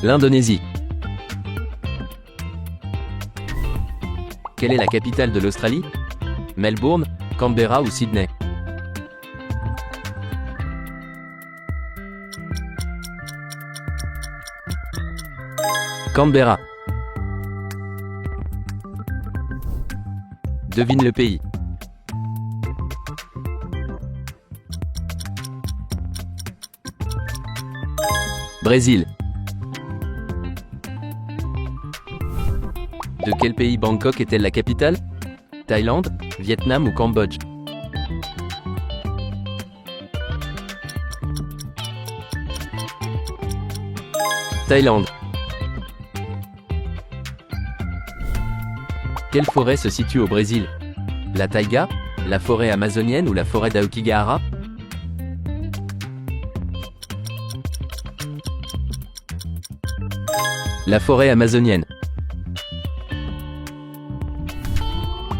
L'Indonésie. Quelle est la capitale de l'Australie? Melbourne, Canberra ou Sydney? Canberra. Devine le pays. Brésil. De quel pays Bangkok est-elle la capitale? Thaïlande, Vietnam ou Cambodge? Thaïlande. Quelle forêt se situe au Brésil? La taïga, la forêt amazonienne ou la forêt d'Aokigahara? La forêt amazonienne.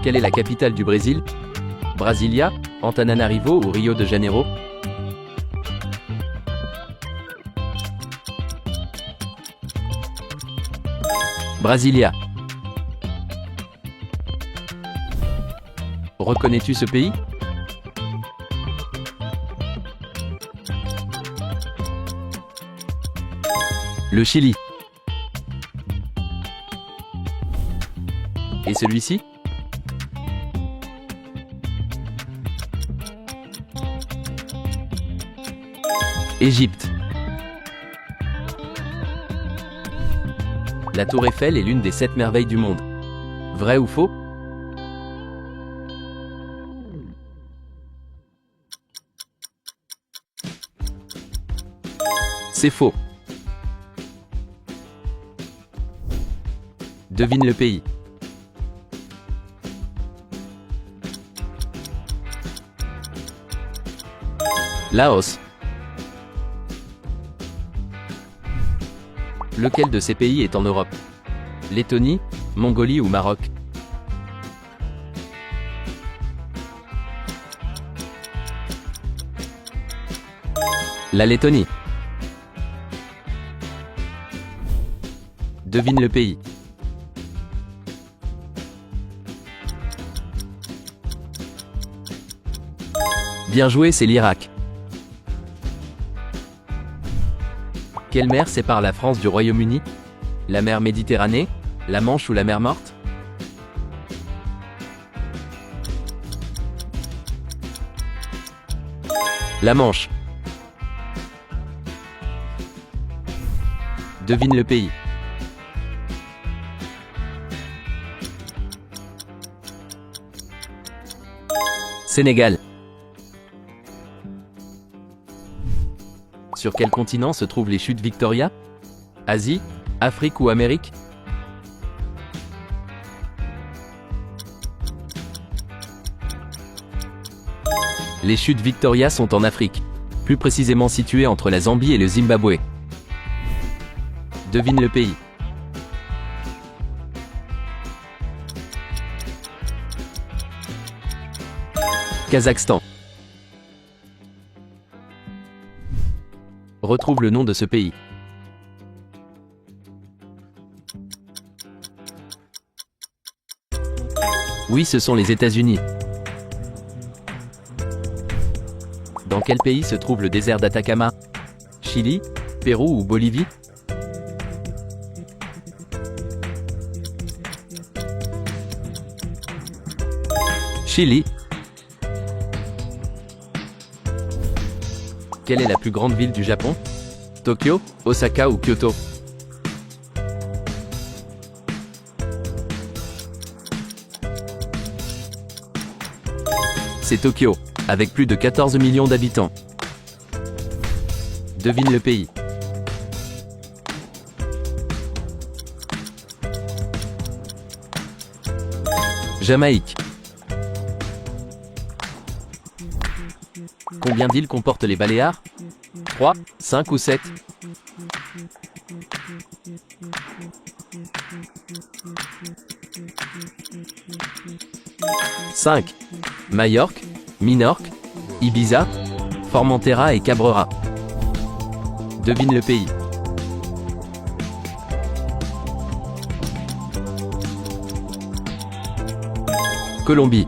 Quelle est la capitale du Brésil? Brasilia, Antananarivo ou Rio de Janeiro? Brasilia. Reconnais-tu ce pays? Le Chili. Et celui-ci? Égypte. La Tour Eiffel est l'une des 7 merveilles du monde. Vrai ou faux? C'est faux. Devine le pays. Laos. Lequel de ces pays est en Europe? Lettonie, Mongolie ou Maroc? La Lettonie. Devine le pays. Bien joué, c'est l'Irak. Quelle mer sépare la France du Royaume-Uni? La mer Méditerranée, la Manche ou la mer Morte? La Manche. Devine le pays. Sénégal. Sur quel continent se trouvent les chutes Victoria? Asie, Afrique ou Amérique? Les chutes Victoria sont en Afrique, plus précisément situées entre la Zambie et le Zimbabwe. Devine le pays. Kazakhstan. Retrouve le nom de ce pays. Oui, ce sont les États-Unis. Dans quel pays se trouve le désert d'Atacama? Chili, Pérou ou Bolivie? Chili. Quelle est la plus grande ville du Japon? Tokyo, Osaka ou Kyoto? C'est Tokyo, avec plus de 14 millions d'habitants. Devine le pays. Jamaïque. Combien d'îles comportent les Baléares? 3, 5 ou 7? 5. Majorque, Minorque, Ibiza, Formentera et Cabrera. Devine le pays. Colombie.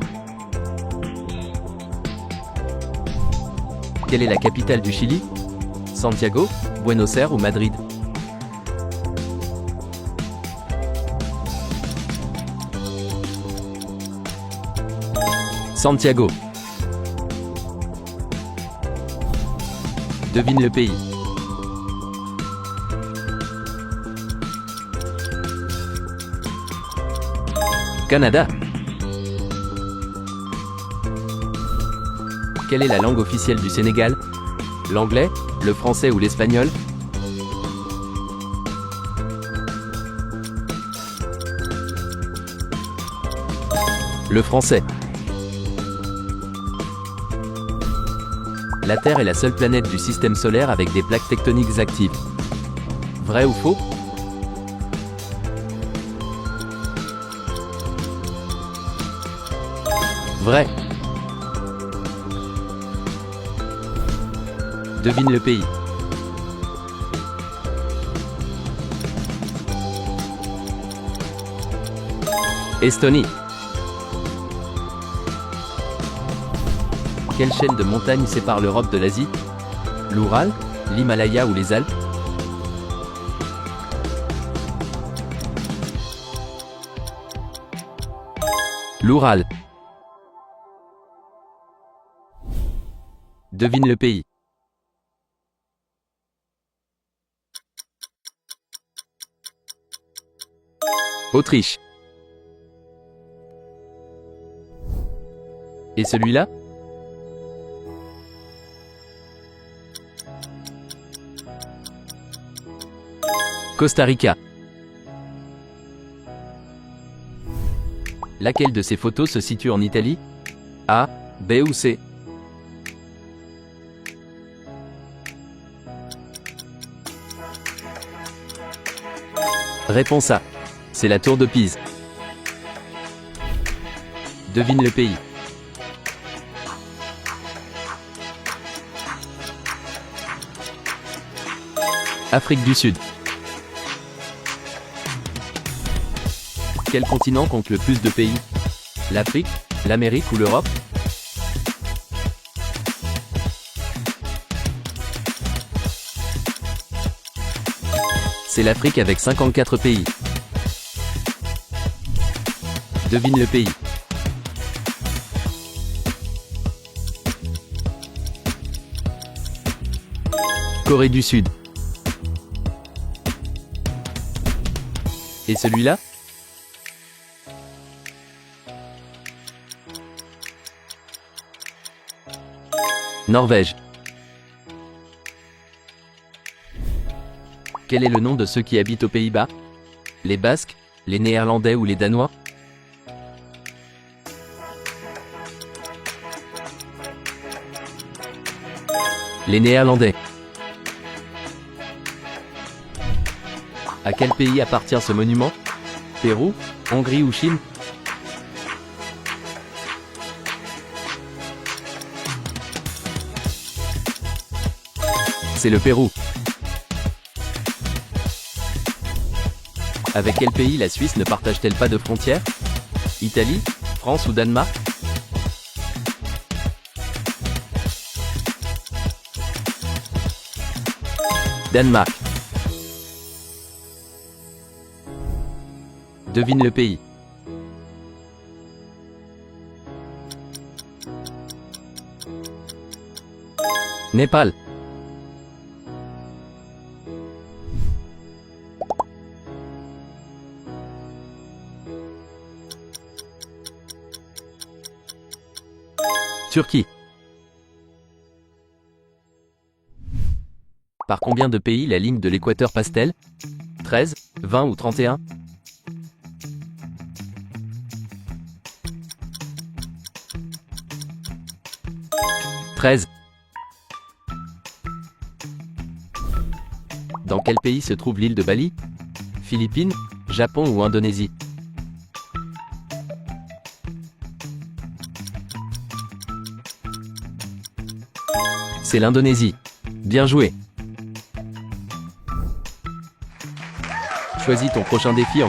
Quelle est la capitale du Chili? Santiago, Buenos Aires ou Madrid? Santiago. Devine le pays. Canada. Quelle est la langue officielle du Sénégal? L'anglais, le français ou l'espagnol? Le français. La Terre est la seule planète du système solaire avec des plaques tectoniques actives. Vrai ou faux? Vrai. Devine le pays. Estonie. Quelle chaîne de montagnes sépare l'Europe de l'Asie? L'Oural, l'Himalaya ou les Alpes? L'Oural. Devine le pays. Autriche. Et celui-là? Costa Rica. Laquelle de ces photos se situe en Italie? A, B ou C? Réponse A. C'est la tour de Pise. Devine le pays. Afrique du Sud. Quel continent compte le plus de pays? L'Afrique, l'Amérique ou l'Europe? C'est l'Afrique avec 54 pays. Devine le pays. Corée du Sud. Et celui-là? Norvège. Quel est le nom de ceux qui habitent aux Pays-Bas? Les Basques, les Néerlandais ou les Danois? Les Néerlandais. À quel pays appartient ce monument? Pérou, Hongrie ou Chine? C'est le Pérou. Avec quel pays la Suisse ne partage-t-elle pas de frontières? Italie, France ou Danemark? Danemark. Devine le pays. Népal. Turquie. Par combien de pays la ligne de l'équateur passe-t-elle? 13, 20 ou 31? « 13. Dans quel pays se trouve l'île de Bali? Philippines, Japon ou Indonésie? C'est l'Indonésie. Bien joué. Choisis ton prochain défi en